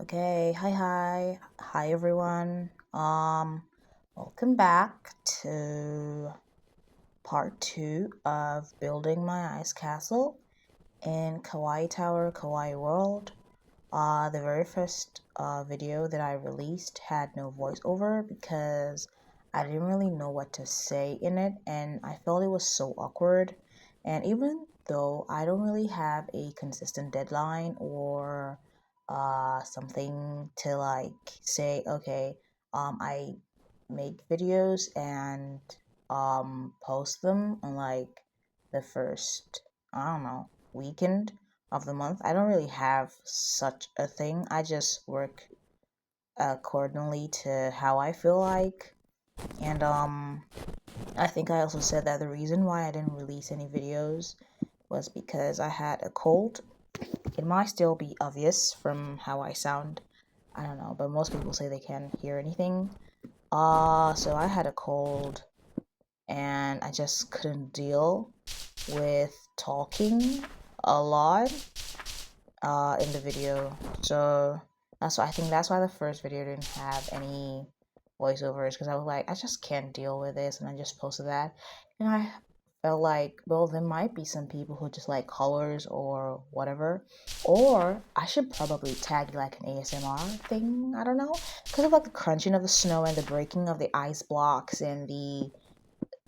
Okay, hi everyone. Welcome back to part two of building my ice castle in Kawaii Tower, Kawaii World. The very first video that I released had no voiceover because I didn't really know what to say in it, and I felt it was so awkward. And even though I don't really have a consistent deadline or something to like say, okay, I make videos and post them on like the first, I don't know, weekend of the month. I don't really have such a thing. I just work accordingly to how I feel like. And I think I also said that the reason why I didn't release any videos was because I had a cold. It might still be obvious from how I sound. I don't know, but most people say they can't hear anything. So I had a cold and I just couldn't deal with talking a lot in the video. So that's why I think that's why the first video didn't have any voiceovers, because I was like, I just can't deal with this, and I just posted that. And I felt like, well, there might be some people who just like colors or whatever, or I should probably tag like an ASMR thing. I don't know, because of like the crunching of the snow and the breaking of the ice blocks and the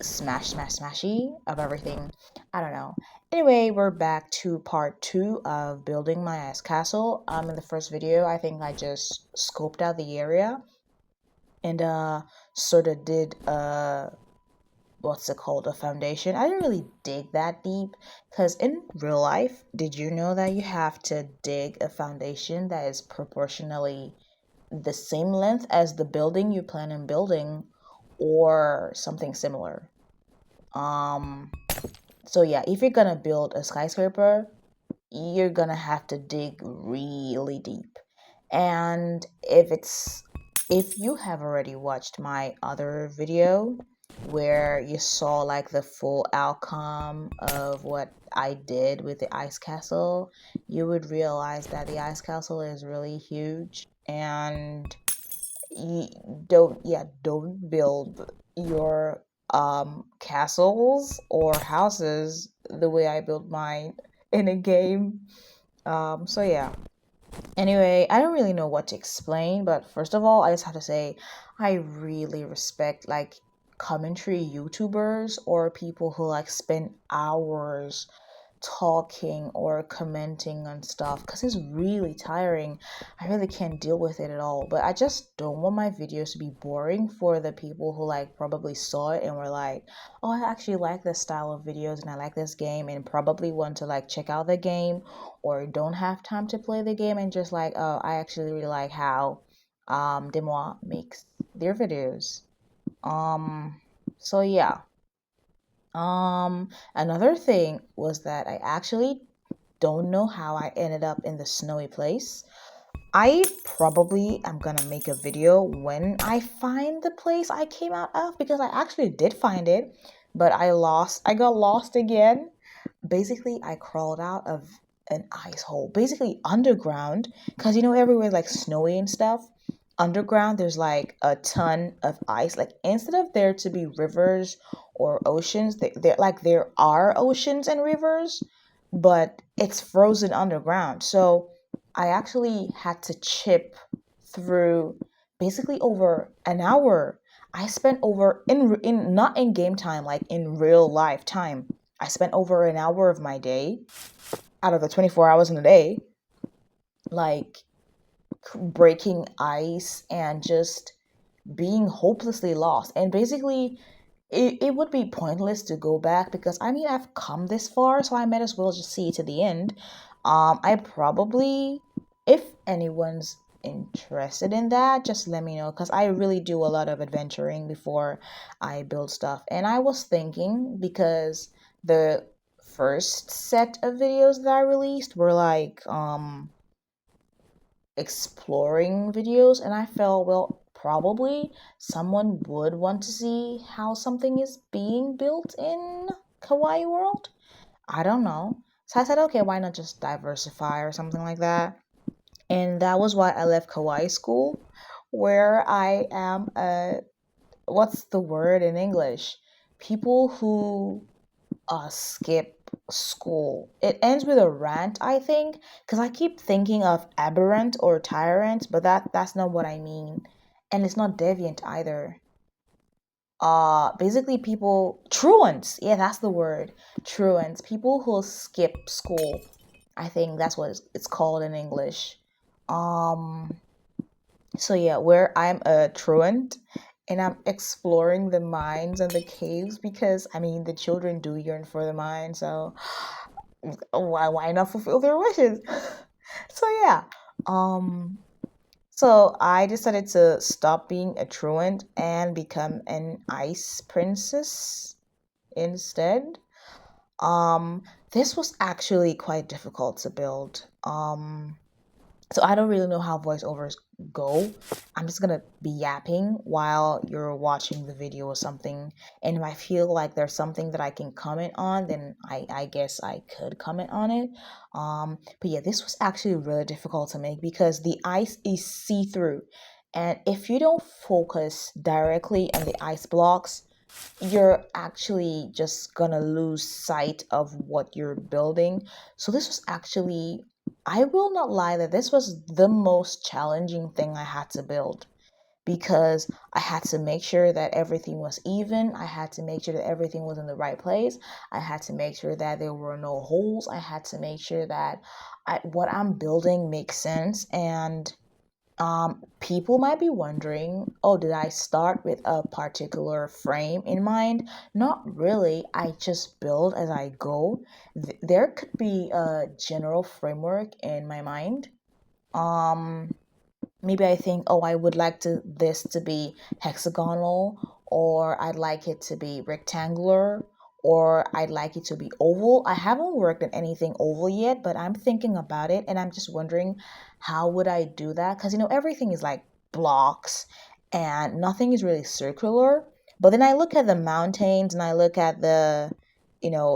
smashy of everything. I don't know. Anyway, we're back to part two of building my ice castle. In the first video, I think I just scoped out the area and sort of did what's it called, a foundation. I didn't really dig that deep because in real life, did you know that you have to dig a foundation that is proportionally the same length as the building you plan on building or something similar? Um, so yeah, if you're gonna build a skyscraper, you're gonna have to dig really deep. And if you have already watched my other video where you saw like the full outcome of what I did with the ice castle, you would realize that the ice castle is really huge, and you don't build your castles or houses the way I built mine in a game. So yeah. Anyway, I don't really know what to explain, but first of all, I just have to say I really respect like commentary YouTubers or people who like spend hours talking or commenting on stuff, because it's really tiring. I really can't deal with it at all. But I just don't want my videos to be boring for the people who like probably saw it and were like, oh, I actually like this style of videos and I like this game, and probably want to like check out the game, or don't have time to play the game and just like, oh, I actually really like how Demois makes their videos. Um so yeah. Another thing was that I actually don't know how I ended up in the snowy place. I probably am gonna make a video when I find the place I came out of, because I actually did find it, but I got lost again. Basically, I crawled out of an ice hole, basically underground, because you know, everywhere like snowy and stuff. Underground, there's like a ton of ice. Like, instead of there to be rivers or oceans, there are oceans and rivers, but it's frozen underground. So I actually had to chip through basically over an hour. I spent over in not in game time, like in real life time. I spent over an hour of my day out of the 24 hours in the day, like breaking ice and just being hopelessly lost. And basically, it would be pointless to go back, because I mean, I've come this far, so I might as well just see it to the end. I probably, if anyone's interested in that, just let me know, because I really do a lot of adventuring before I build stuff. And I was thinking, because the first set of videos that I released were like exploring videos, and I felt, well, probably someone would want to see how something is being built in Kawaii World. I don't know. So I said, okay, why not just diversify or something like that? And that was why I left Kawaii school, where I am a, what's the word in English? People who skip school. It ends with a rant, I think, because I keep thinking of aberrant or tyrant, but that's not what I mean. And it's not deviant either. Basically people truants. Yeah, that's the word. Truants. People who skip school. I think that's what it's called in English. Um so yeah, where I'm a truant and I'm exploring the mines and the caves because I mean the children do yearn for the mine, so why not fulfill their wishes? So yeah. Um so I decided to stop being a truant and become an ice princess instead. Um this was actually quite difficult to build. So I don't really know how voiceovers go. I'm just gonna be yapping while you're watching the video or something. And if I feel like there's something that I can comment on, then I guess I could comment on it. But yeah, this was actually really difficult to make because the ice is see-through. And if you don't focus directly on the ice blocks, you're actually just gonna lose sight of what you're building. So this was actually, I will not lie that this was the most challenging thing I had to build because I had to make sure that everything was even. I had to make sure that everything was in the right place. I had to make sure that there were no holes. I had to make sure that what I'm building makes sense. And people might be wondering, oh, did I start with a particular frame in mind? Not really. I just build as I go. There could be a general framework in my mind. Um, Maybe I think, oh, I would like to this to be hexagonal, or I'd like it to be rectangular, or I'd like it to be oval. I haven't worked on anything oval yet, but I'm thinking about it and I'm just wondering how would I do that? Because everything is like blocks and nothing is really circular. But then I look at the mountains and I look at the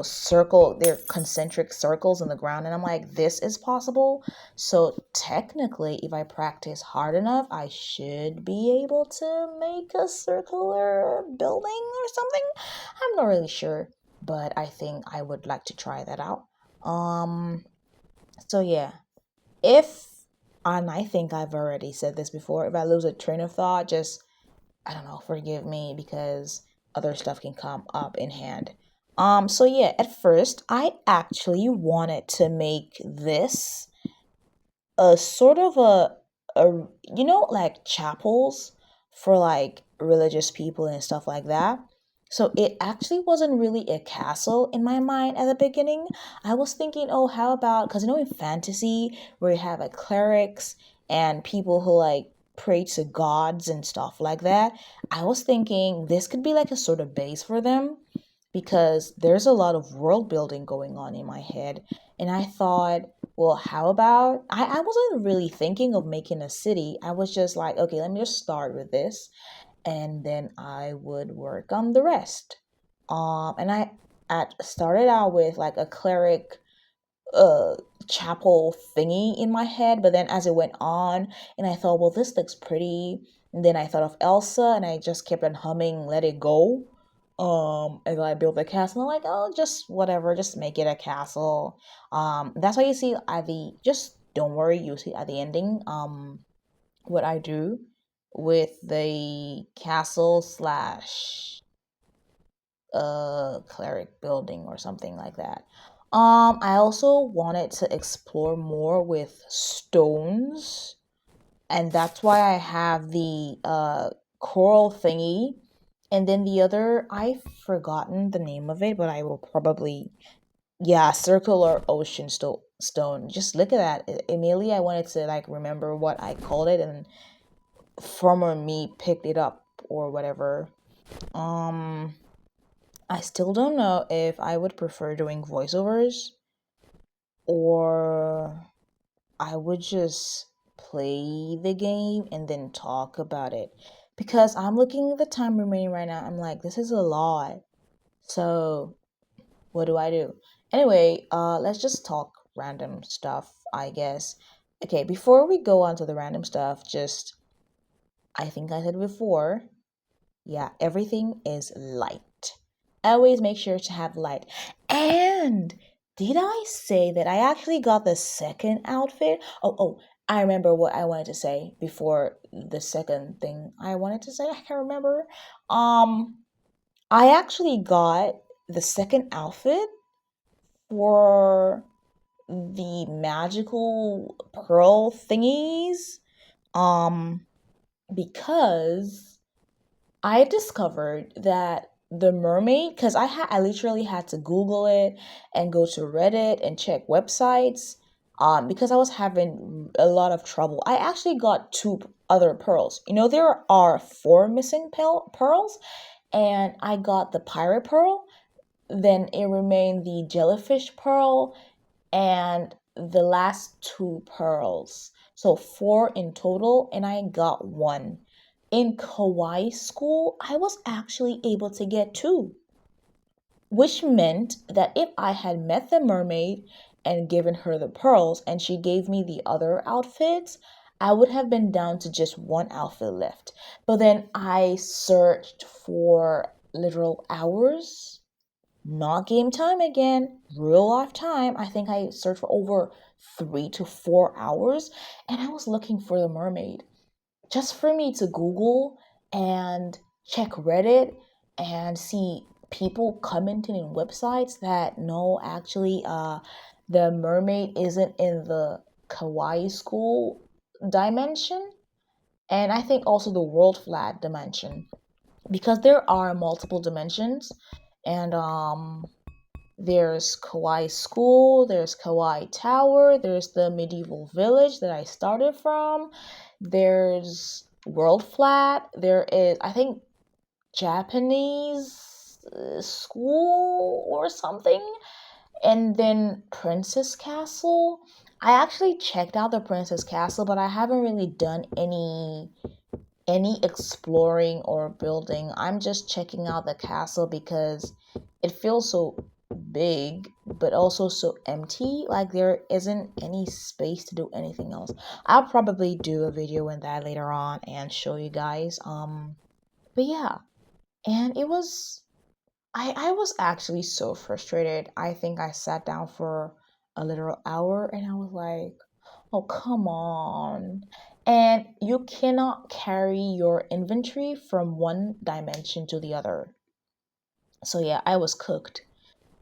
circle, they're concentric circles in the ground, and I'm like, this is possible. So technically, if I practice hard enough, I should be able to make a circular building or something. I'm not really sure, but I think I would like to try that out. Um, so yeah, if and I think I've already said this before, if I lose a train of thought, just I don't know, forgive me because other stuff can come up in hand. So yeah, at first I actually wanted to make this a sort of a like chapels for like religious people and stuff like that. So it actually wasn't really a castle in my mind at the beginning. I was thinking, oh, how about, because in fantasy where you have like clerics and people who like pray to gods and stuff like that, I was thinking this could be like a sort of base for them because there's a lot of world building going on in my head. And I thought, well, how about I wasn't really thinking of making a city. I was just like, okay, let me just start with this and then I would work on the rest. And I at started out with like a cleric uh chapel thingy in my head, but then as it went on and I thought, well, this looks pretty, and then I thought of Elsa and I just kept on humming Let It Go. And then I built the castle and I'm like, oh, just whatever, just make it a castle. That's why you see at the, just don't worry, you see at the ending what I do with the castle slash cleric building or something like that. I also wanted to explore more with stones, and that's why I have the coral thingy, and then the other, I've forgotten the name of it, but I will probably, yeah, circular ocean stone. Just look at that. Immediately I wanted to like remember what I called it, and former me picked it up or whatever. Um I still don't know if I would prefer doing voiceovers or I would just play the game and then talk about it. Because I'm looking at the time remaining right now, I'm like, this is a lot. So, what do I do? Anyway, let's just talk random stuff, I guess. Okay, before we go on to the random stuff, just I think I said before, yeah, everything is light. Always make sure to have light. And did I say that I actually got the second outfit? Oh, I remember what I wanted to say before the second thing I wanted to say. I can't remember. Um, I actually got the second outfit for the magical pearl thingies. Um, because I discovered that the mermaid, because I literally had to Google it and go to Reddit and check websites, because I was having a lot of trouble. I actually got two other pearls. You know, there are four missing pearls, and I got the pirate pearl. Then it remained the jellyfish pearl and the last two pearls. So four in total, and I got one. In Kawaii school, I was actually able to get two, which meant that if I had met the mermaid and given her the pearls and she gave me the other outfits, I would have been down to just one outfit left. But then I searched for literal hours, not game time again, real life time. I think I searched for over 3 to 4 hours and I was looking for the mermaid. Just for me to Google and check Reddit and see people commenting in websites that no, actually, the mermaid isn't in the kawaii school dimension. And I think also the world flat dimension because there are multiple dimensions and there's Kawaii School, there's Kawaii Tower, there's the medieval village that I started from, there's World Flat, there is, I think, Japanese school or something, and then Princess Castle. I actually checked out the Princess Castle, but I haven't really done any exploring or building. I'm just checking out the castle because it feels so big but also so empty, like there isn't any space to do anything else. I'll probably do a video in that later on and show you guys. But yeah, and it was I was actually so frustrated. I think I sat down for a literal hour and I was like, oh, come on. And you cannot carry your inventory from one dimension to the other. So yeah, I was cooked.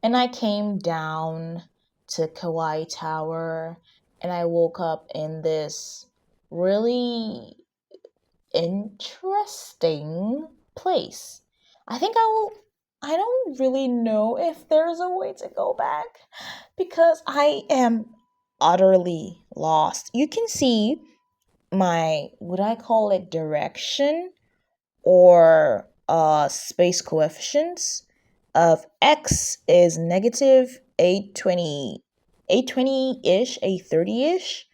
And I came down to Kawaii Tower and I woke up in this really interesting place. I think I don't really know if there's a way to go back because I am utterly lost. You can see my, would I call it direction or space coefficients of x is negative 820, 820-ish, 830-ish.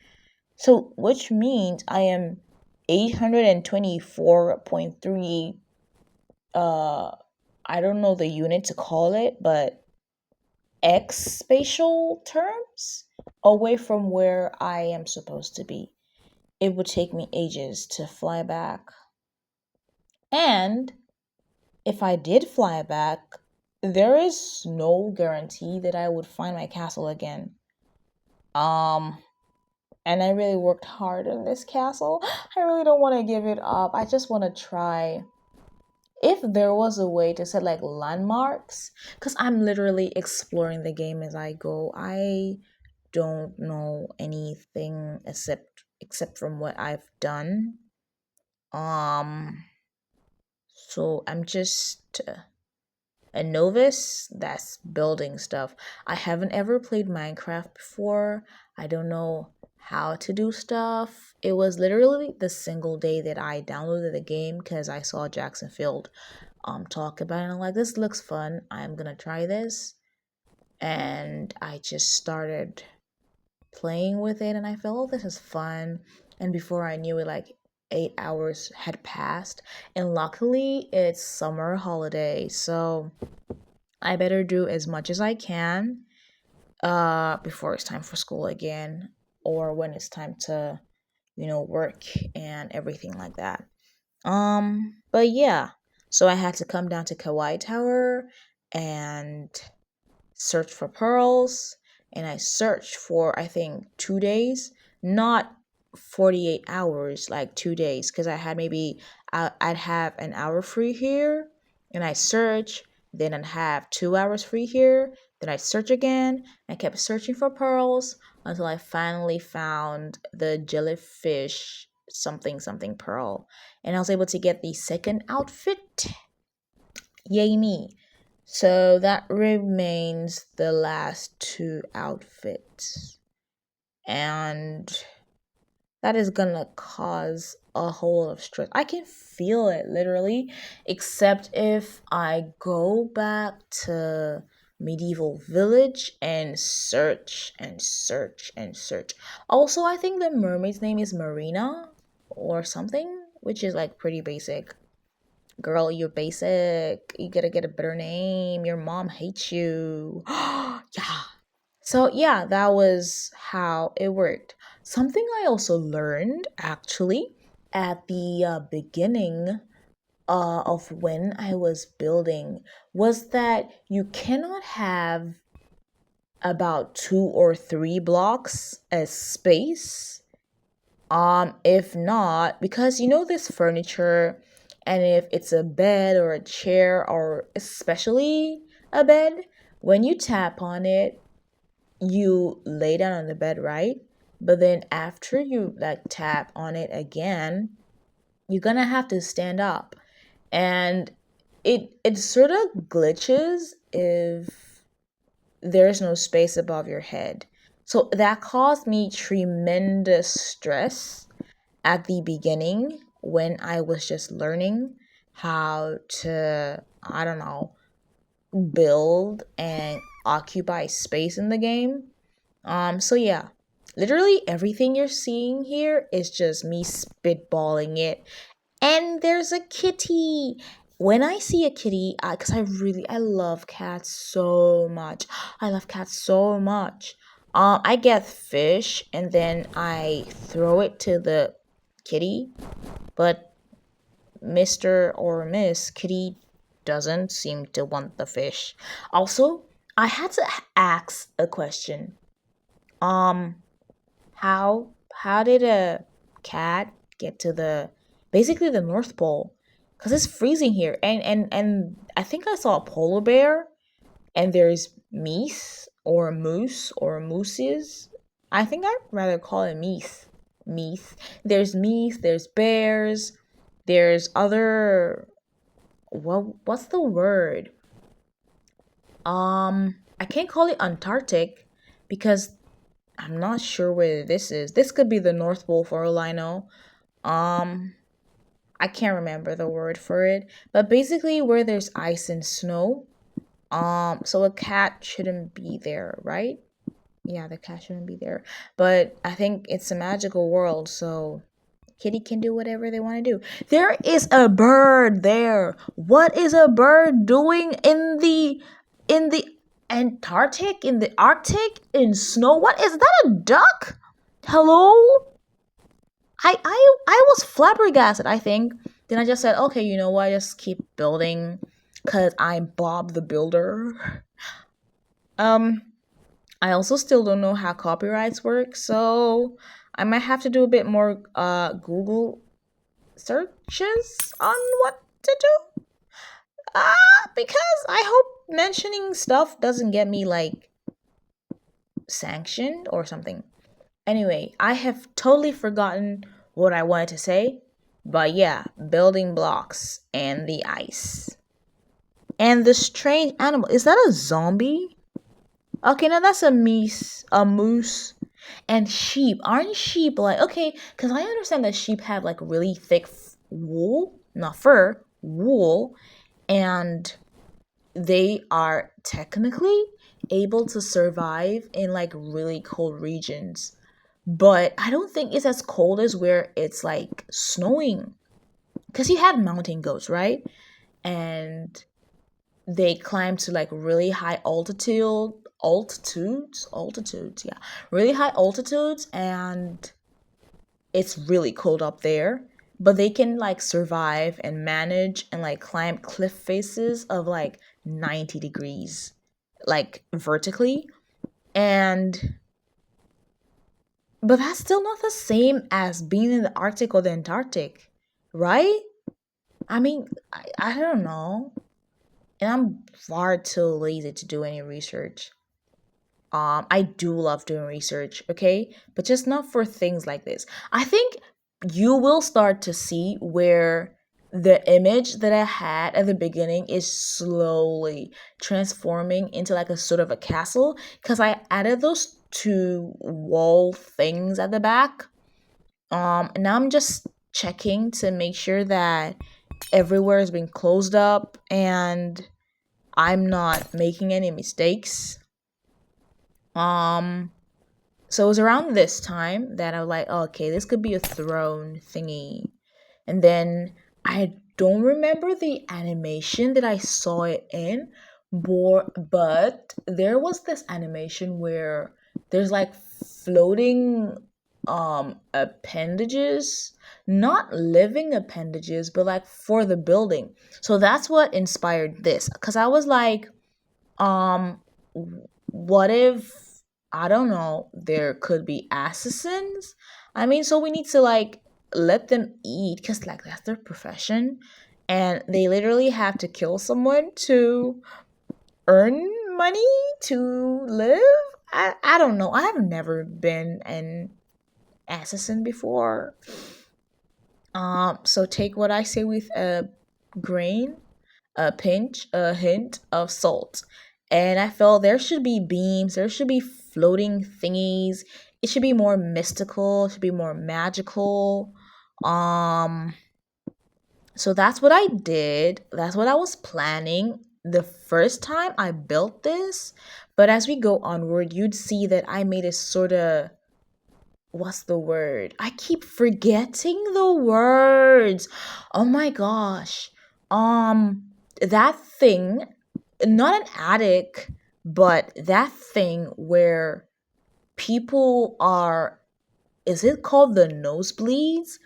So which means I am 824.3, I don't know the unit to call it, but x spatial terms away from where I am supposed to be. It would take me ages to fly back. And if I did fly back, there is no guarantee that I would find my castle again. Um, and I really worked hard on this castle. I really don't want to give it up. I just want to try. If there was a way to set like landmarks, because I'm literally exploring the game as I go. I don't know anything except from what I've done. Um, so I'm just a novice that's building stuff. I haven't ever played Minecraft before. I don't know how to do stuff. It was literally the single day that I downloaded the game because I saw Jackson Field talk about it and I'm like, this looks fun. I'm gonna try this. And I just started playing with it and I felt, oh, this is fun. And before I knew it, like 8 hours had passed. And luckily it's summer holiday, so I better do as much as I can before it's time for school again. or when it's time to, work and everything like that. But yeah, so I had to come down to Kawaii Tower and search for pearls, and I searched for, I think, 2 days, not 48 hours, like 2 days, because I had maybe I'd have an hour free here, and I search, then I'd have 2 hours free here, then I'd search again. I kept searching for pearls until I finally found the jellyfish something something pearl, and I was able to get the second outfit. Yay me. So that remains the last two outfits. And that is gonna cause a whole lot of stress. I can feel it literally, except if I go back to medieval village and search and search and search. Also, I think the mermaid's name is Marina or something, which is like pretty basic. Girl, you're basic. You gotta get a better name. Your mom hates you. Yeah. So, yeah, that was how it worked. Something I also learned actually at the beginning of when I was building was that you cannot have about 2 or 3 blocks as space. If not, because this furniture, and if it's a bed or a chair, or especially a bed, when you tap on it, you lay down on the bed, right? But then after you like tap on it again, you're gonna have to stand up. And it sort of glitches if there's no space above your head. So that caused me tremendous stress at the beginning when I was just learning how to, I don't know, build and occupy space in the game. So yeah, literally everything you're seeing here is just me spitballing it. And there's a kitty. When I see a kitty, because I love cats so much. I love cats so much. I get fish and then I throw it to the kitty, but Mr. or Miss Kitty doesn't seem to want the fish. Also, I had to ask a question. Um, how did a cat get to the basically the North Pole? Cause it's freezing here, and I think I saw a polar bear, and there's meese or moose or mooses. I think I'd rather call it meese. Meese. There's meese. There's bears. There's other. What's the word? I can't call it Antarctic because I'm not sure where this is. This could be the North Pole for all I know. Um, I can't remember the word for it, but basically where there's ice and snow. So a cat shouldn't be there, right? Yeah, the cat shouldn't be there. But I think it's a magical world, so kitty can do whatever they want to do. There is a bird there. What is a bird doing in the Antarctic, in the Arctic, in snow? What is that, a duck? Hello? I was flabbergasted, I think. Then I just said, okay, you know what? Just keep building cuz I'm Bob the Builder. Um I also still don't know how copyrights work, so I might have to do a bit more Google searches on what to do. Because I hope mentioning stuff doesn't get me like sanctioned or something. Anyway, I have totally forgotten what I wanted to say, but yeah, building blocks and the ice. And the strange animal, is that a zombie? Okay, now that's a moose. And sheep, aren't sheep like, okay, because I understand that sheep have like really thick wool, not fur, wool, and they are technically able to survive in like really cold regions. But I don't think it's as cold as where it's like snowing. Because you have mountain goats, right? And they climb to like really high altitudes, yeah, really high altitudes, and it's really cold up there. But they can like survive and manage and like climb cliff faces of like 90 degrees, like vertically. And but that's still not the same as being in the Arctic or the Antarctic, right? I mean, I don't know. And I'm far too lazy to do any research. I do love doing research, okay? But just not for things like this. I think you will start to see where the image that I had at the beginning is slowly transforming into like a sort of a castle because I added those two wall things at the back. Now I'm just checking to make sure that everywhere has been closed up and I'm not making any mistakes. Um, so it was around this time that I was like, oh, okay, this could be a throne thingy. And then I don't remember the animation that I saw it in, but there was this animation where there's like floating appendages, not living appendages, but like for the building. So that's what inspired this cuz I was like um what if, I don't know, there could be assassins? I mean, so we need to like let them eat because like that's their profession, and they literally have to kill someone to earn money to live. I don't know. I have never been an assassin before. So take what I say with a grain, a pinch, a hint of salt. And I felt there should be beams, there should be floating thingies. It should be more mystical, it should be more magical. Um so that's what I did. That's what I was planning the first time I built this. But as we go onward, you'd see that I made it sort of, what's the word? I keep forgetting the words. Oh my gosh. That thing, not an attic, but that thing where people are, is it called the nosebleeds?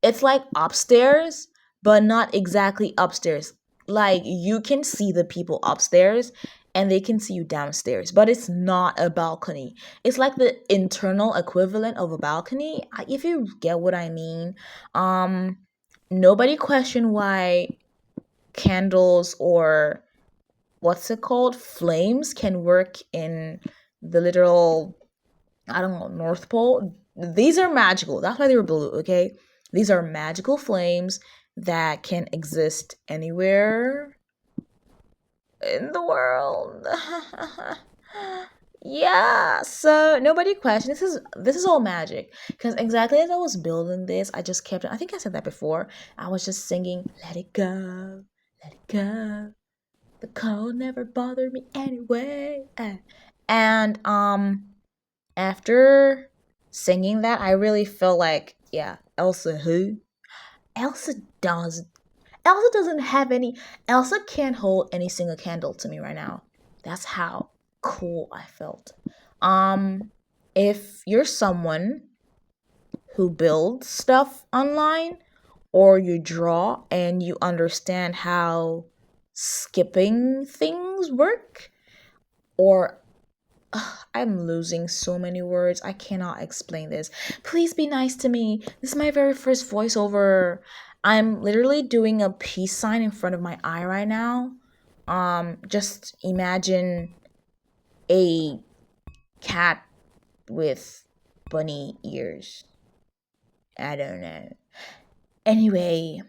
It's like upstairs, but not exactly upstairs. Like you can see the people upstairs and they can see you downstairs, but it's not a balcony. It's like the internal equivalent of a balcony, if you get what I mean. Um Nobody questioned why candles or what's it called, flames can work in the literal, I don't know, North Pole. These are magical. That's why they were blue, okay? These are magical flames that can exist anywhere in the world. Yeah, so nobody questioned. This is all magic. Because exactly as I was building this, I just kept, I think I said that before. I was just singing, let it go, let it go. The cold never bothered me anyway. And after singing that, I really felt like, yeah, Elsa who? Elsa does. Elsa doesn't have any. Elsa can't hold any single candle to me right now. That's how cool I felt. Um, if you're someone who builds stuff online or you draw and you understand how skipping things work, or I'm losing so many words. I cannot explain this. Please be nice to me. This is my very first voiceover. I'm literally doing a peace sign in front of my eye right now. Just imagine a cat with bunny ears. I don't know. Anyway,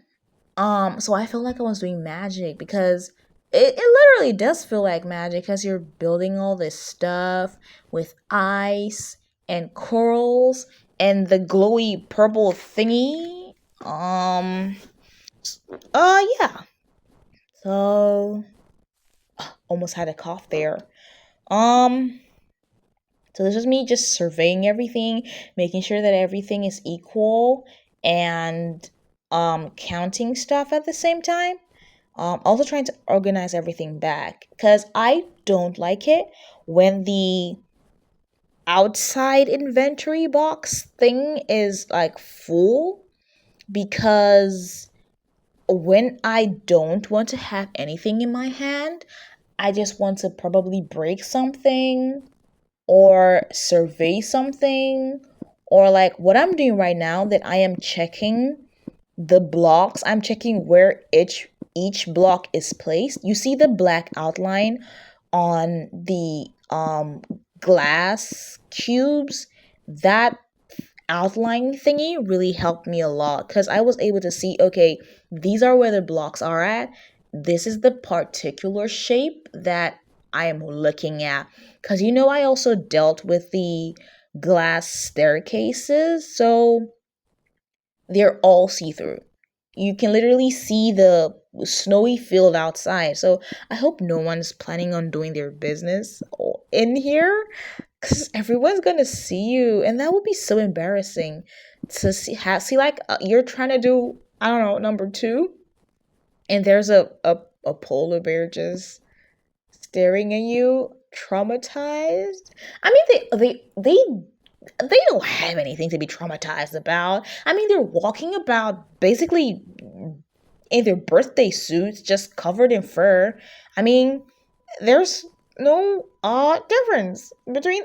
so I feel like I was doing magic because it literally does feel like magic because you're building all this stuff with ice and corals and the glowy purple thingy. Yeah. So almost had a cough there. Um so this is me just surveying everything, making sure that everything is equal, and counting stuff at the same time. Also trying to organize everything back because I don't like it when the outside inventory box thing is like full, because when I don't want to have anything in my hand, I just want to probably break something or survey something, or like what I'm doing right now, that I am checking the blocks. I'm checking where each block is placed. You see the black outline on the glass cubes? That outline thingy really helped me a lot because I was able to see, okay, these are where the blocks are at. This is the particular shape that I am looking at. Because I also dealt with the glass staircases, so they're all see through. You can literally see the snowy field outside. So I hope no one's planning on doing their business in here, because everyone's gonna see you, and that would be so embarrassing to see like you're trying to do, I don't know, number two, and there's a polar bear just staring at you, traumatized. I mean, they don't have anything to be traumatized about. I mean, they're walking about basically in their birthday suits, just covered in fur. I mean, there's no difference between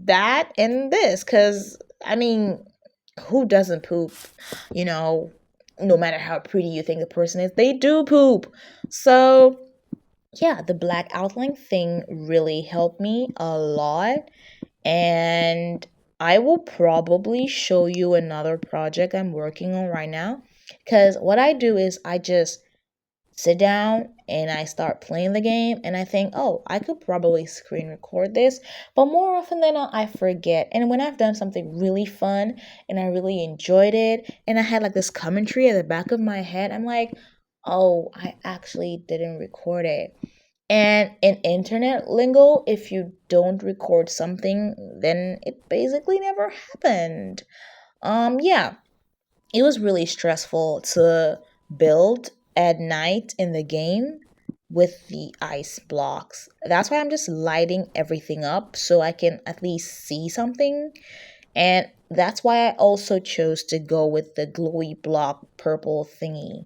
that and this, because I mean, who doesn't poop? You know, no matter how pretty you think the person is, they do poop. So yeah, the black outline thing really helped me a lot, and I will probably show you another project I'm working on right now, because what I do is I just sit down and I start playing the game, and I think, oh, I could probably screen record this, but more often than not, I forget. And when I've done something really fun and I really enjoyed it, and I had like this commentary at the back of my head, I'm like, oh, I actually didn't record it. And in internet lingo, if you don't record something, then it basically never happened. Yeah, it was really stressful to build at night in the game with the ice blocks. That's why I'm just lighting everything up so I can at least see something. And that's why I also chose to go with the glowy block purple thingy.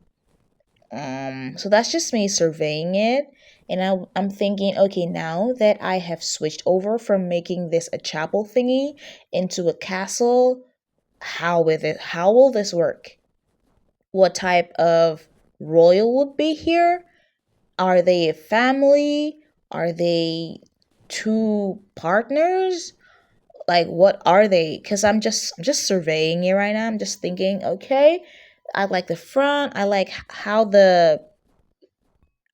So that's just me surveying it. And I'm thinking, okay, now that I have switched over from making this a chapel thingy into a castle, how will this work? What type of royal would be here? Are they a family? Are they two partners? Like, what are they? Because I'm just surveying it right now. I'm just thinking, okay, I like the front. I like how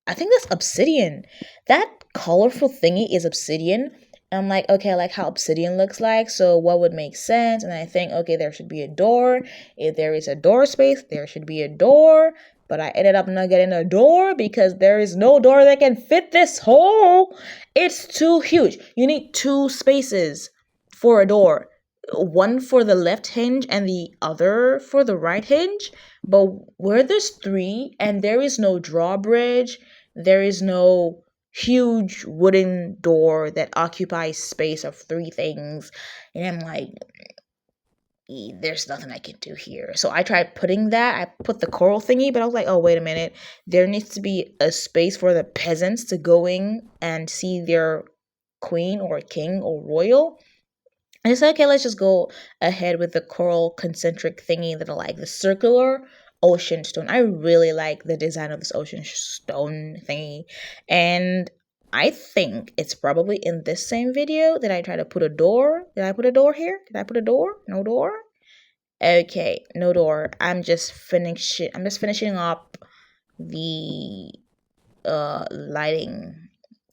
I think that's obsidian. That colorful thingy is obsidian. I'm like, okay, I like how obsidian looks like. So what would make sense? And I think, okay, there should be a door. If there is a door space, there should be a door. But I ended up not getting a door because there is no door that can fit this hole. It's too huge. You need two spaces for a door. One for the left hinge and the other for the right hinge. But where there's three and there is no drawbridge, there is no huge wooden door that occupies space of three things. And I'm like, there's nothing I can do here. So I tried putting that. I put the coral thingy, but I was like, oh, wait a minute. There needs to be a space for the peasants to go in and see their queen or king or royal. And it's like, okay, let's just go ahead with the coral concentric thingy that I like, the circular ocean stone. I really like the design of this ocean stone thingy. And I think it's probably in this same video that I try to put a door. Did I put a door here? Did I put a door? No door? Okay, no door. I'm just finishing up the lighting,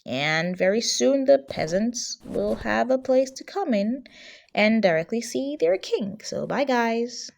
and very soon the peasants will have a place to come in and directly see their king. So bye guys.